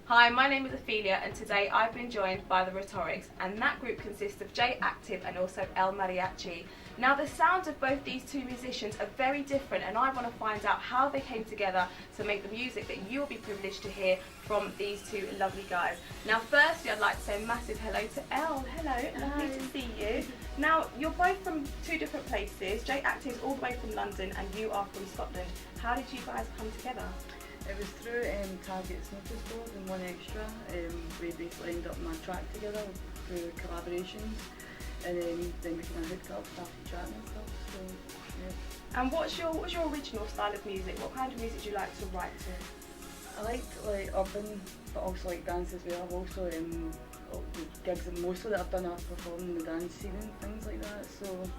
Hi, my name is Ophelia and today I've been joined by the Rhetorics, and that group consists of J Active and also El Mariachi. Now the sounds of both these two musicians are very different, and I want to find out how they came together to make the music that you'll be privileged to hear from these two lovely guys. Now firstly I'd like to say a massive hello to El. Hello, lovely to see you. Now you're both from two different places. J Active's all the way from London and you are from Scotland. How did you guys come together? It was through Target's notice board and One Extra. We basically ended up on a track together through collaborations, and then we kind of hooked up, started chatting and stuff. So yeah. And what's your original style of music? What kind of music do you like to write to? I liked urban, but also like dance as well. I've also the gigs that mostly that I've done, I've performed in the dance scene and things like that. So.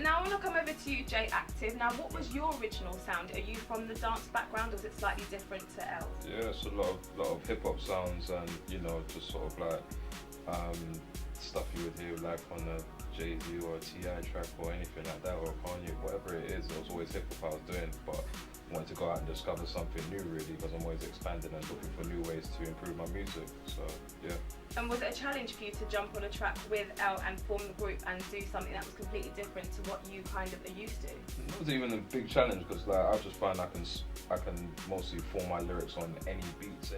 Now I want to come over to you, J Active. Now, what was your original sound? Are you from the dance background, or is it slightly different to El? Yeah, it's a lot of hip hop sounds, and just sort of like stuff you would hear like on a Jay-Z or a T.I. track or anything like that, or Kanye, whatever it is. It was always hip hop I was doing, but I wanted to go out and discover something new, really, because I'm always expanding and looking for new ways to improve my music. So yeah. And was it a challenge for you to jump on a track with El and form the group and do something that was completely different to what you kind of are used to? It wasn't even a big challenge, because like I just find I can mostly form my lyrics on any beats.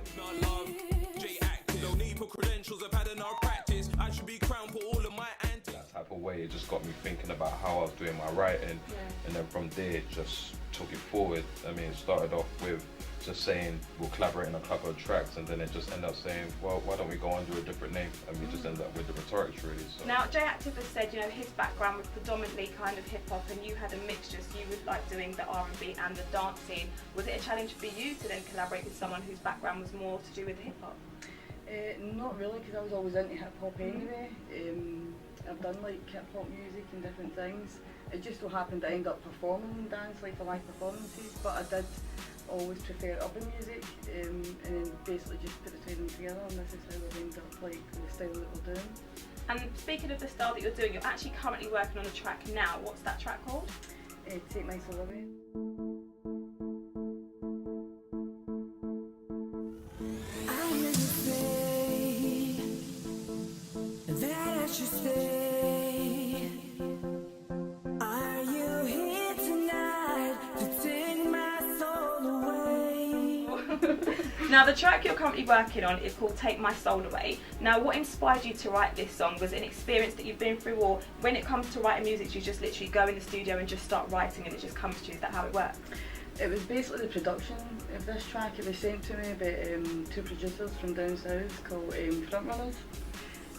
No need for credentials, I've had enough practice. I should be crowned for all of my antics. That type of way, it just got me thinking about how I was doing my writing, and then from there just took it forward. I mean, it started off with just saying we'll collaborate on a couple of tracks, and then it just ended up saying, well, why don't we go under a different name? And we just ended up with the Rhetorics, really. So. Now, J Active has said, his background was predominantly kind of hip hop, and you had a mixture, so you would like doing the R&B and the dance scene. Was it a challenge for you to then collaborate with someone whose background was more to do with hip hop? Not really, because I was always into hip hop anyway. I've done like hip hop music and different things. It just so happened to end up performing in dance, like for live performances, but I did always prefer urban music, and then basically just put the two of them together, and this is how we ended up like the style that we're doing. And speaking of the style that you're doing, you're actually currently working on a track now. What's that track called? Take My Soul Away. Now the track you're currently working on is called Take My Soul Away. Now what inspired you to write this song? Was it an experience that you've been through, or when it comes to writing music, do you just literally go in the studio and just start writing and it just comes to you? Is that how it works? It was basically the production of this track. It was sent to me by two producers from down south called Frontrunners.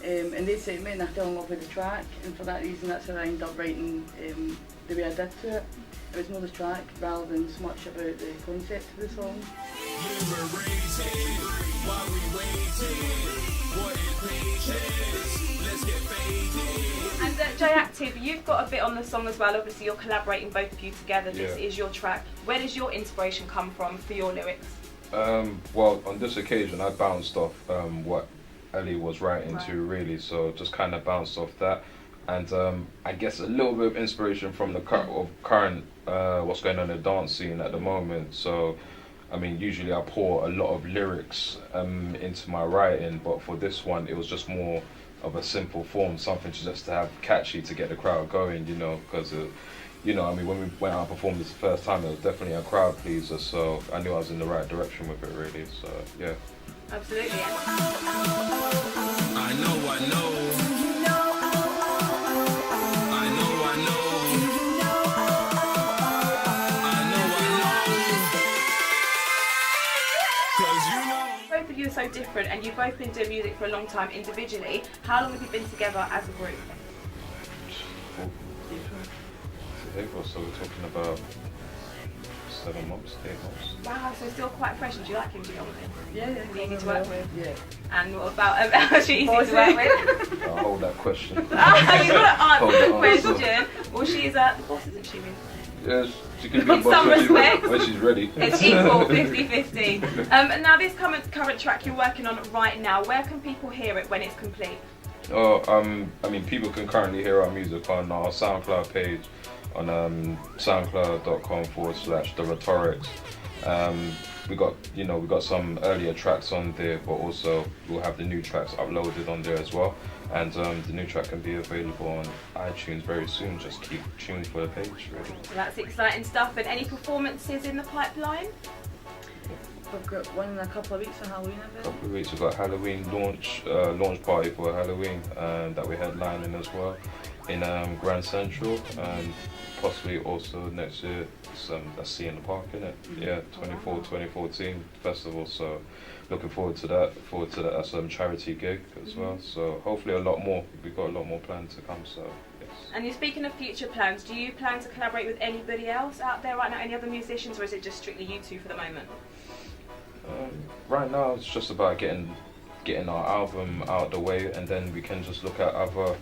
And they sent me, and I fell in love with the track, and for that reason that's how I ended up writing the way I did to it. It was more the track rather than so much about the concept of the song. And J Active, you've got a bit on the song as well. Obviously you're collaborating both of you together. This is your track. Where does your inspiration come from for your lyrics? Well, on this occasion I bounced off what Ellie was writing to, really, so just kind of bounced off that, and I guess a little bit of inspiration from the current what's going on in the dance scene at the moment. So I mean, usually I pour a lot of lyrics into my writing, but for this one it was just more of a simple form, something just to have catchy to get the crowd going, because I mean, when we went out and performed this the first time, it was definitely a crowd pleaser, so I knew I was in the right direction with it, really. So yeah. Absolutely. I know. Both of you are so different, and you've both been doing music for a long time individually. How long have you been together as a group? So we're talking about 7 months, 8 months. Wow, so still quite fresh. And do you like him, to be honest? Yeah. Easy to work with? Yeah. And what about is she easy to work with? I'll hold that question. You've got to answer the question. Well, she's the boss, isn't she? Yes, she can be some respect. when she's ready. It's equal, 50-50. And now this current track you're working on right now, where can people hear it when it's complete? I mean, people can currently hear our music on our SoundCloud page, on soundcloud.com/the Rhetorics. We got some earlier tracks on there, but also we'll have the new tracks uploaded on there as well. And the new track can be available on iTunes very soon. Just keep tuned for the page, really. So that's exciting stuff. And any performances in the pipeline? We've got one in a couple of weeks for Halloween, I A think. couple of weeks we've got Halloween launch party for Halloween that we're headlining as well in Grand Central, and possibly also next year that's See in the Park, innit? Yeah, 2014 festival. So looking forward to that. That's a charity gig as well. So hopefully a lot more. We've got a lot more planned to come. So yes. And you're speaking of future plans. Do you plan to collaborate with anybody else out there right now? Any other musicians, or is it just strictly you two for the moment? Right now it's just about getting our album out of the way, and then we can just look at other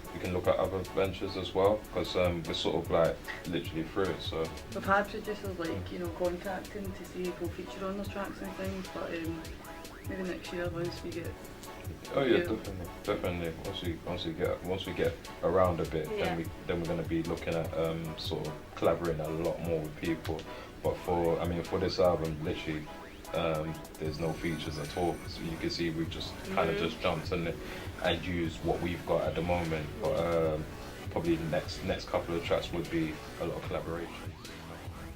ventures as well, because we're sort of like literally through it. So We've had producers contacting to see if we'll feature on those tracks and things, but maybe next year once we get. oh yeah, definitely. Once we get around a bit, Yeah. then we're going to be looking at sort of collaborating a lot more with people. But for this album, literally. There's no features at all, so you can see we've just kind of just jumped in it and used what we've got at the moment. But probably the next couple of tracks would be a lot of collaboration.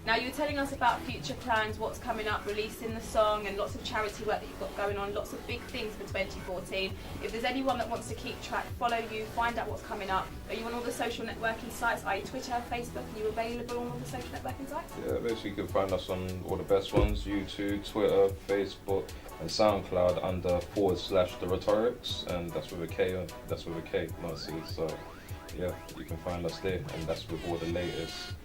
Now, you were telling us about future plans, what's coming up, releasing the song, and lots of charity work that you've got going on, lots of big things for 2014. If there's anyone that wants to keep track, follow you, find out what's coming up, are you on all the social networking sites, i.e. Twitter, Facebook? Are you available on all the social networking sites? Yeah, basically you can find us on all the best ones: YouTube, Twitter, Facebook, and SoundCloud under /the Rhetorics, and that's with a K, not a C. So yeah, you can find us there, and that's with all the latest.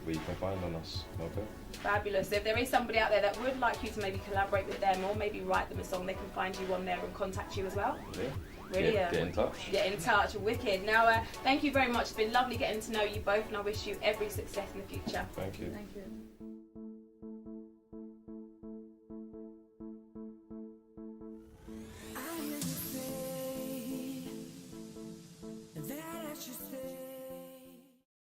Where you can find on us. Okay. Fabulous. So if there is somebody out there that would like you to maybe collaborate with them or maybe write them a song, they can find you on there and contact you as well. Yeah. Brilliant. Get in touch. Get in touch. Wicked. Now, thank you very much. It's been lovely getting to know you both, and I wish you every success in the future. Thank you. Thank you.